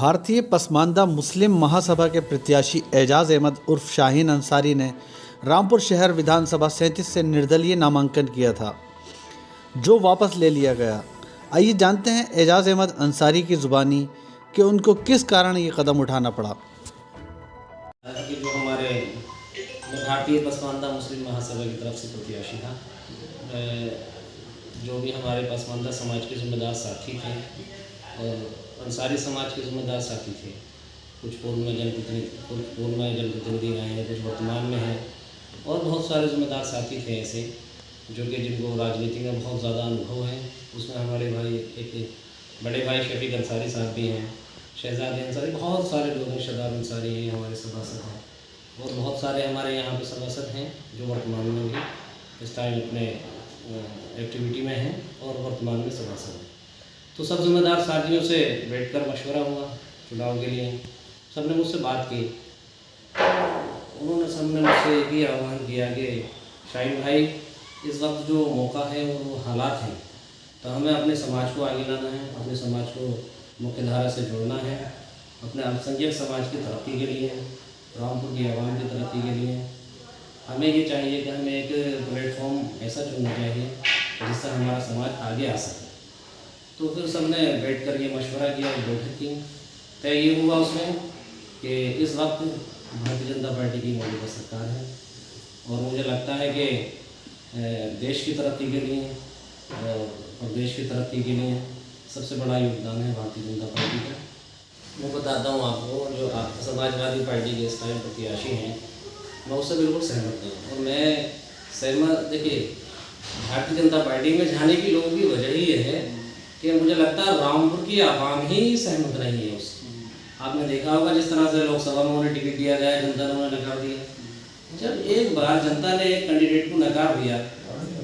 भारतीय पसमानदा मुस्लिम महासभा के प्रत्याशी एजाज अहमद उर्फ शाहीन अंसारी ने रामपुर शहर विधानसभा 37 से निर्दलीय नामांकन किया था, जो वापस ले लिया गया। आइए जानते हैं एजाज अहमद अंसारी की ज़ुबानी कि उनको किस कारण ये कदम उठाना पड़ा। जो हमारे भारतीय पसमानदा मुस्लिम महासभा की तरफ से प्रत्याशी था, जो भी हमारे पसमानदा समाज के ज़िम्मेदार साथी थे और अंसारी समाज के ज़िम्मेदार साथी थे। कुछ पूर्व में जनप्रतिनिधि आए हैं, कुछ वर्तमान में हैं और बहुत सारे ज़िम्मेदार साथी थे ऐसे जो कि जिनको राजनीति में बहुत ज़्यादा अनुभव है। उसमें हमारे भाई एक बड़े भाई शफीक अंसारी साहब भी हैं, शहजाद अंसारी, बहुत सारे लोग हैं, शहजाद अंसारी हैं हमारे सभासद हैं और बहुत सारे हमारे यहाँ पे सभासद हैं जो वर्तमान में भी इस टाइम अपने एक्टिविटी में हैं और वर्तमान में सभासद हैं। तो सब ज़िम्मेदार साथियों से बैठकर मशवरा हुआ चुनाव के लिए। सब ने मुझसे बात की, उन्होंने सबने मुझसे एक ही आह्वान किया कि शाहीन भाई, इस वक्त जो मौका है और वो हालात हैं, तो हमें अपने समाज को आगे लाना है, अपने समाज को मुख्यधारा से जोड़ना है, अपने अल्पसंख्यक समाज की तरक्की के लिए, रामपुर की आवाम की तरक्की के लिए हमें ये चाहिए कि हमें एक प्लेटफॉर्म ऐसा चुनना चाहिए जिससे हमारा समाज आगे आ सके। तो फिर सबने बैठ कर ये मशवरा किया, बैठक की। तय ये हुआ उसमें कि इस वक्त भारतीय जनता पार्टी की मौजूदा सरकार है और मुझे लगता है कि देश की तरक्की के लिए और देश की तरक्की के लिए सबसे बड़ा योगदान है भारतीय जनता पार्टी का। मैं बताता हूँ आपको, जो आप समाजवादी पार्टी के इस टाइम प्रत्याशी हैं, मैं उससे बिल्कुल सहमत हूँ। और मैं सहमत, देखिए, भारतीय जनता पार्टी में जाने की लोगों की वजह ही ये है कि मुझे लगता है रामपुर की आवाम ही सहमत नहीं है उससे। आपने देखा होगा जिस तरह से लोकसभा में उन्हें टिकट दिया गया, जनता ने उन्हें नकार दिया। जब एक बार जनता ने एक कैंडिडेट को नकार दिया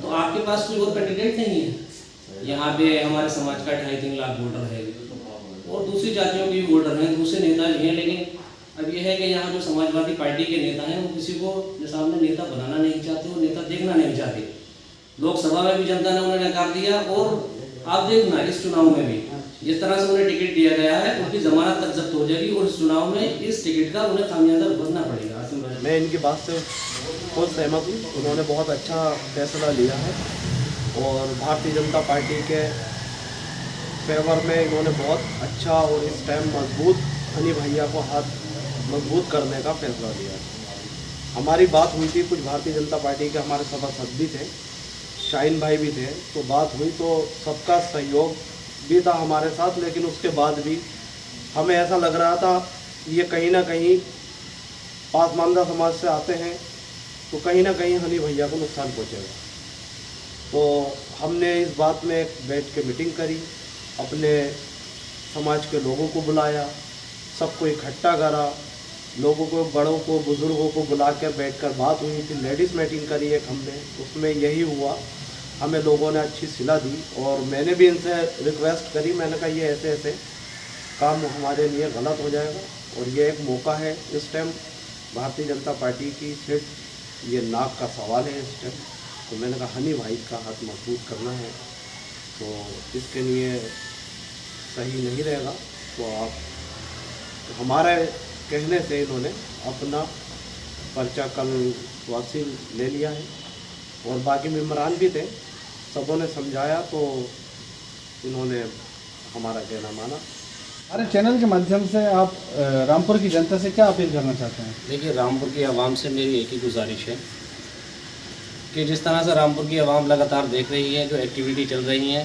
तो आपके पास कोई और कैंडिडेट नहीं है। यहाँ पे हमारे समाज का 2.5-3 लाख वोटर है और दूसरी जातियों के भी वोटर हैं, दूसरे नेता भी हैं, लेकिन अब यह है कि यहाँ जो समाजवादी पार्टी के नेता हैं वो किसी को सामने नेता बनाना नहीं चाहते, वो नेता देखना नहीं चाहते। लोकसभा में भी जनता ने उन्हें नकार दिया और आप देखना इस चुनाव में भी जिस तरह से उन्हें टिकट दिया गया है उनकी जमानत तक जब्त हो जाएगी और इस चुनाव में इस टिकट का उन्हें खामियाजा भुगतना पड़ेगा। मैं इनकी बात से बहुत सहमत हूँ। उन्होंने बहुत अच्छा फैसला लिया है और भारतीय जनता पार्टी के फेवर में इन्होंने बहुत अच्छा और इस टाइम मजबूत हनी भैया को हाथ मजबूत करने का फैसला लिया है। हमारी बात हुई थी, कुछ भारतीय जनता पार्टी के हमारे सभासद भी थे, शाहीन भाई भी थे, तो बात हुई तो सबका सहयोग भी था हमारे साथ, लेकिन उसके बाद भी हमें ऐसा लग रहा था ये कहीं ना कहीं पसमानदा समाज से आते हैं तो कहीं ना कहीं हनी भैया को नुकसान पहुंचेगा। तो हमने इस बात में बैठ के मीटिंग करी, अपने समाज के लोगों को बुलाया, सबको इकट्ठा करा, लोगों को, बड़ों को, बुज़ुर्गों को बुला कर बैठ कर बात हुई थी। लेडीज़ मीटिंग करी एक हमने, उसमें यही हुआ, हमें लोगों ने अच्छी सिला दी और मैंने भी इनसे रिक्वेस्ट करी। मैंने कहा ये ऐसे ऐसे काम हमारे लिए गलत हो जाएगा और ये एक मौका है इस टाइम भारतीय जनता पार्टी की, सिर्फ ये नाक का सवाल है इस टाइम। तो मैंने कहा हनी भाई का हाथ मजबूत करना है, तो इसके लिए सही नहीं रहेगा। तो आप हमारे कहने से इन्होंने अपना पर्चा कल वापसी ले लिया है और बाकी मेम्बरान भी थे, सबों ने समझाया तो इन्होंने हमारा कहना माना। हमारे चैनल के माध्यम से आप रामपुर की जनता से क्या अपील करना चाहते हैं? देखिए, रामपुर की आवाम से मेरी एक ही गुजारिश है कि जिस तरह से रामपुर की आवाम लगातार देख रही है, जो एक्टिविटी चल रही है,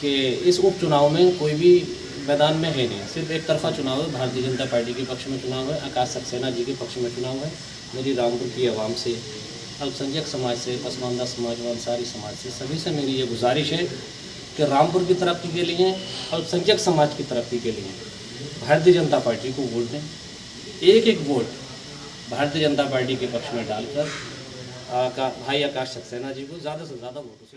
कि इस उपचुनाव में कोई भी मैदान में है नहीं, सिर्फ एक तरफा चुनाव है। भारतीय जनता पार्टी के पक्ष में चुनाव है, आकाश सक्सेना जी के पक्ष में चुनाव है। मेरी रामपुर की आवाम से, अल्पसंख्यक समाज से, पसमानदा समाज व अंसारी समाज से, सभी से मेरी ये गुजारिश है कि रामपुर की तरक्की के लिए, अल्पसंख्यक समाज की तरक्की के लिए भारतीय जनता पार्टी को वोट दें। एक एक वोट भारतीय जनता पार्टी के पक्ष में डालकर भाई आकाश सक्सेना जी को ज़्यादा से ज़्यादा वोटों से